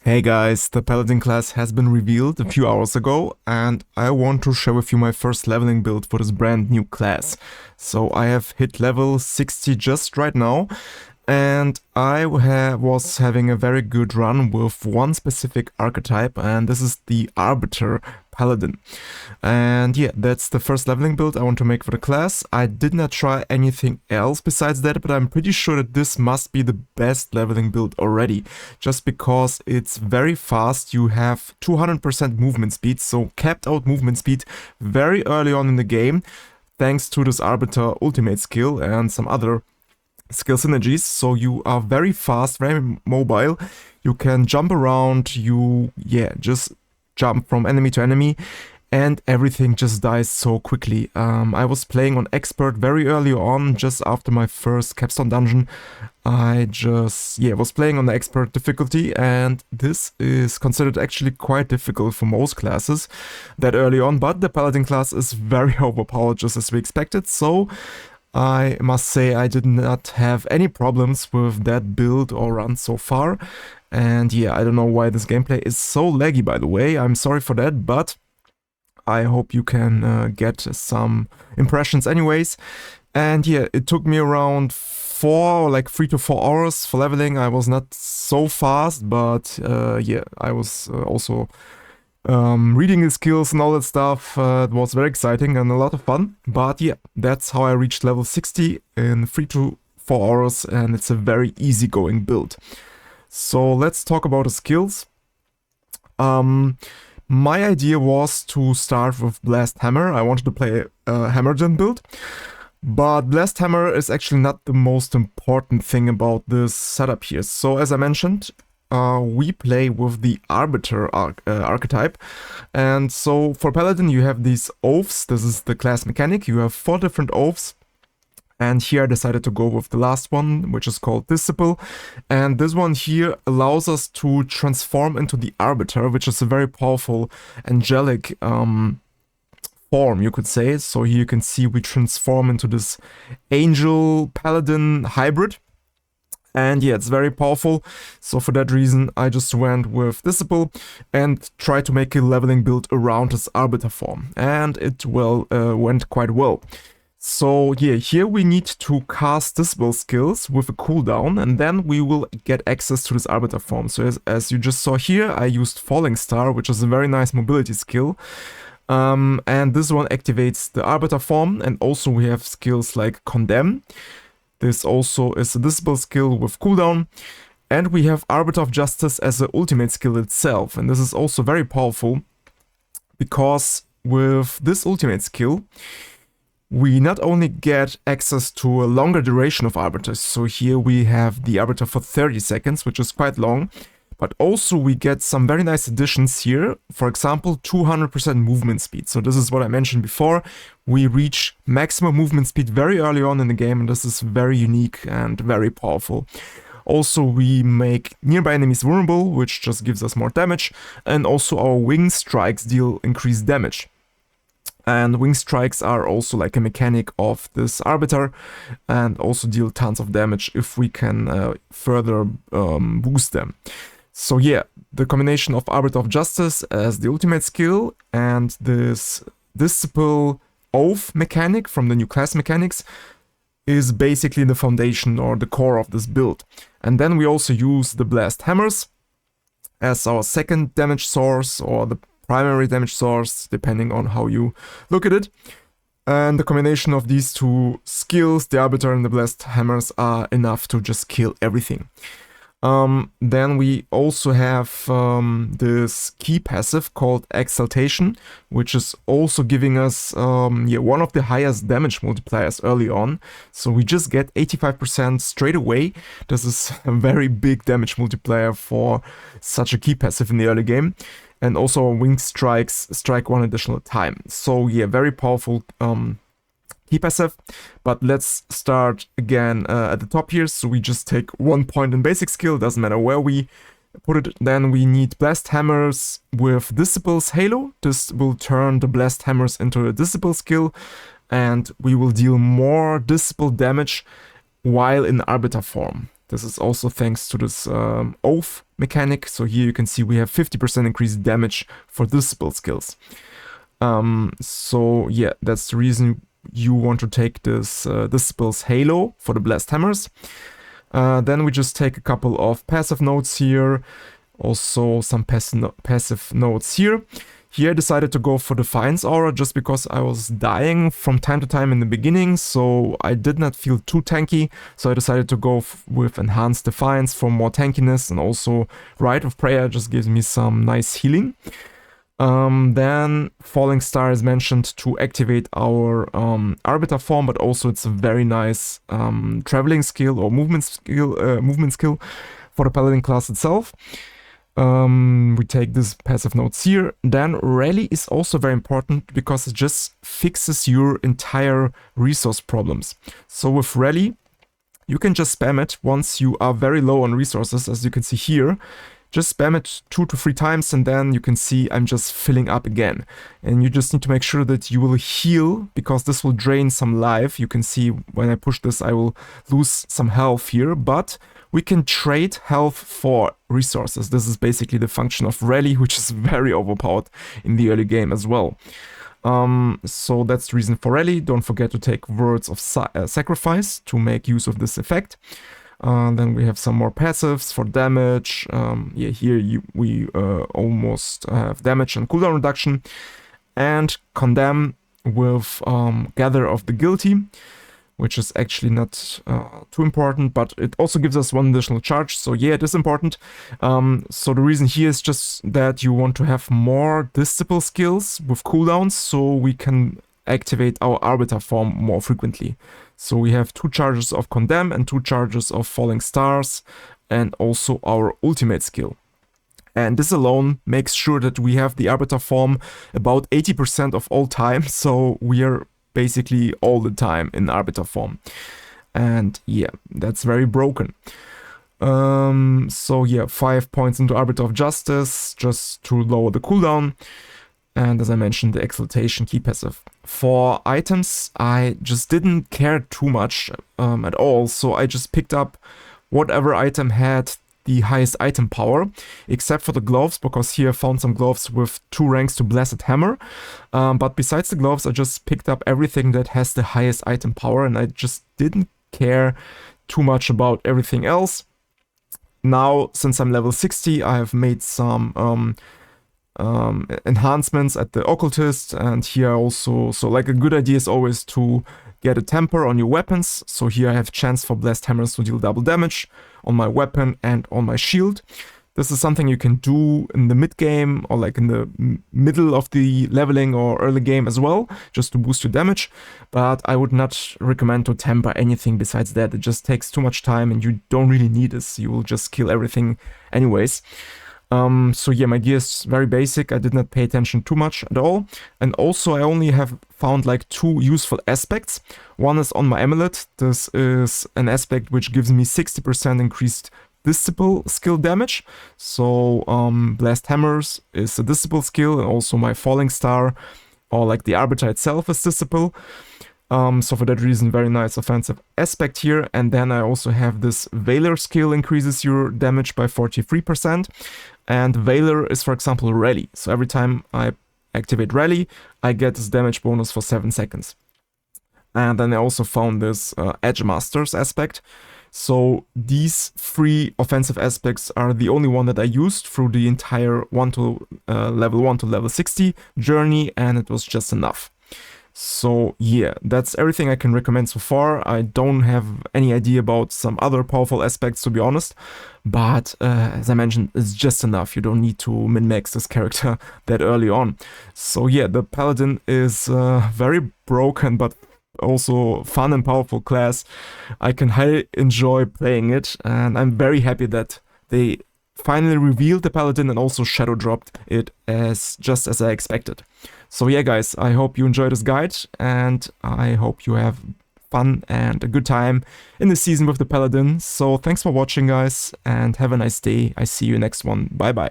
Hey guys, the Paladin class has been revealed a few hours ago, and I want to share with you my first leveling build for this brand new class. So I have hit level 60 just right now, and I was having a very good run with one specific archetype, and this is the Arbiter Paladin. And yeah, that's the first leveling build I want to make for the class. I did not try anything else besides that, but I'm pretty sure that this must be the best leveling build already, just because it's very fast. You have 200% movement speed, so capped out movement speed very early on in the game, thanks to this Arbiter ultimate skill and some other skill synergies. So you are very fast, very mobile. You can jump around, just jump from enemy to enemy, and everything just dies so quickly. I was playing on Expert very early on, just after my first capstone dungeon. I just, was playing on the Expert difficulty, and this is considered actually quite difficult for most classes that early on, but the Paladin class is very overpowered, just as we expected, so I must say I did not have any problems with that build or run so far. And yeah, I don't know why this gameplay is so laggy, by the way. I'm sorry for that, but I hope you can get some impressions anyways. And yeah, it took me around 3 to 4 hours for leveling. I was not so fast, but I was also reading the skills and all that stuff. It was very exciting and a lot of fun. But yeah, that's how I reached level 60 in 3 to 4 hours, and it's a very easygoing build. So let's talk about the skills. My idea was to start with Blast Hammer. I wanted to play a Hammerding build, but Blast Hammer is actually not the most important thing about this setup here. So as I mentioned, we play with the Arbiter archetype, and so for Paladin you have these oaths. This is the class mechanic. You have 4 different oaths. And here I decided to go with the last one, which is called Disciple. And this one here allows us to transform into the Arbiter, which is a very powerful angelic form, you could say. So here you can see we transform into this angel paladin hybrid. And yeah, it's very powerful. So for that reason, I just went with Disciple and tried to make a leveling build around this Arbiter form. And it went quite well. So yeah, here we need to cast Disciple skills with a cooldown, and then we will get access to this Arbiter form. So as you just saw here, I used Falling Star, which is a very nice mobility skill. And this one activates the Arbiter form, and also we have skills like Condemn. This also is a Disciple skill with cooldown. And we have Arbiter of Justice as the ultimate skill itself, and this is also very powerful, because with this ultimate skill, we not only get access to a longer duration of Arbiters, so here we have the Arbiter for 30 seconds, which is quite long, but also we get some very nice additions here. For example, 200% movement speed. So this is what I mentioned before. We reach maximum movement speed very early on in the game, and this is very unique and very powerful. Also, we make nearby enemies vulnerable, which just gives us more damage, and also our wing strikes deal increased damage. And wing strikes are also like a mechanic of this Arbiter, and also deal tons of damage if we can further boost them. So yeah, the combination of Arbiter of Justice as the ultimate skill and this Disciple Oath mechanic from the new class mechanics is basically the foundation or the core of this build. And then we also use the Blast Hammers as our second damage source, or the primary damage source, depending on how you look at it. And the combination of these two skills, the Arbiter and the Blast Hammers, are enough to just kill everything. Then we also have this key passive called Exaltation, which is also giving us one of the highest damage multipliers early on. So we just get 85% straight away. This is a very big damage multiplier for such a key passive in the early game. And also our wing strikes strike 1 additional time. So yeah, very powerful key passive. But let's start again at the top here. So we just take 1 point in basic skill, doesn't matter where we put it. Then we need Blast Hammers with Disciple's Halo. This will turn the Blast Hammers into a Disciple skill, and we will deal more Disciple damage while in Arbiter form. This is also thanks to this oath mechanic. So here you can see we have 50% increased damage for disciple skills. So yeah, that's the reason you want to take this disciple's halo for the blast hammers. Then we just take a couple of passive notes here, also some passive notes here. Here I decided to go for Defiance Aura just because I was dying from time to time in the beginning, so I did not feel too tanky, so I decided to go with Enhanced Defiance for more tankiness, and also Rite of Prayer just gives me some nice healing. Then Falling Star is mentioned to activate our Arbiter form, but also it's a very nice traveling skill or movement skill for the Paladin class itself. We take this passive notes here. Then Rally is also very important because it just fixes your entire resource problems. So with Rally, you can just spam it once you are very low on resources, as you can see here. Just spam it 2 to 3 times and then you can see I'm just filling up again. And you just need to make sure that you will heal, because this will drain some life. You can see when I push this I will lose some health here, but we can trade health for resources. This is basically the function of Rally, which is very overpowered in the early game as well. So that's the reason for Rally. Don't forget to take Words of Sacrifice to make use of this effect. Then we have some more passives for damage. Yeah, here we almost have damage and cooldown reduction. And Condemn with Gather of the Guilty, which is actually not too important, but it also gives us 1 additional charge, so yeah, it is important. So the reason here is just that you want to have more disciple skills with cooldowns, so we can activate our Arbiter form more frequently. So we have 2 charges of Condemn and 2 charges of Falling Stars, and also our ultimate skill. And this alone makes sure that we have the Arbiter form about 80% of all time, so we are basically all the time in Arbiter form. And yeah, that's very broken. So yeah, 5 points into Arbiter of Justice just to lower the cooldown. And as I mentioned, the Exaltation key passive. For items, I just didn't care too much at all, so I just picked up whatever item had the highest item power, except for the gloves, because here I found some gloves with 2 ranks to Blasted Hammer. But besides the gloves, I just picked up everything that has the highest item power, and I just didn't care too much about everything else. Now, since I'm level 60, I have made some enhancements at the Occultist, and here also, so like a good idea is always to get a temper on your weapons. So here I have chance for blast hammers to deal double damage on my weapon and on my shield. This is something you can do in the mid game or like in the middle of the leveling or early game as well, just to boost your damage. But I would not recommend to temper anything besides that. It just takes too much time and you don't really need this. You will just kill everything anyways. So yeah, my gear is very basic. I did not pay attention too much at all. And also I only have found like 2 useful aspects. One is on my amulet. This is an aspect which gives me 60% increased disciple skill damage. So Blast Hammers is a disciple skill, and also my Falling Star or like the Arbiter itself is disciple. So for that reason, very nice offensive aspect here. And then I also have this Veiler skill, increases your damage by 43%. And Veiler is, for example, Rally. So every time I activate Rally, I get this damage bonus for 7 seconds. And then I also found this Edge Masters aspect. So these 3 offensive aspects are the only one that I used through the entire level 1 to level 60 journey, and it was just enough. So yeah, that's everything I can recommend so far. I don't have any idea about some other powerful aspects, to be honest. But as I mentioned, it's just enough. You don't need to min-max this character that early on. So yeah, the Paladin is very broken, but also fun and powerful class. I can highly enjoy playing it, and I'm very happy that they finally revealed the Paladin and also shadow dropped it just as I expected. So yeah guys, I hope you enjoyed this guide, and I hope you have fun and a good time in the season with the Paladin. So thanks for watching guys, and have a nice day. I see you next one. Bye bye.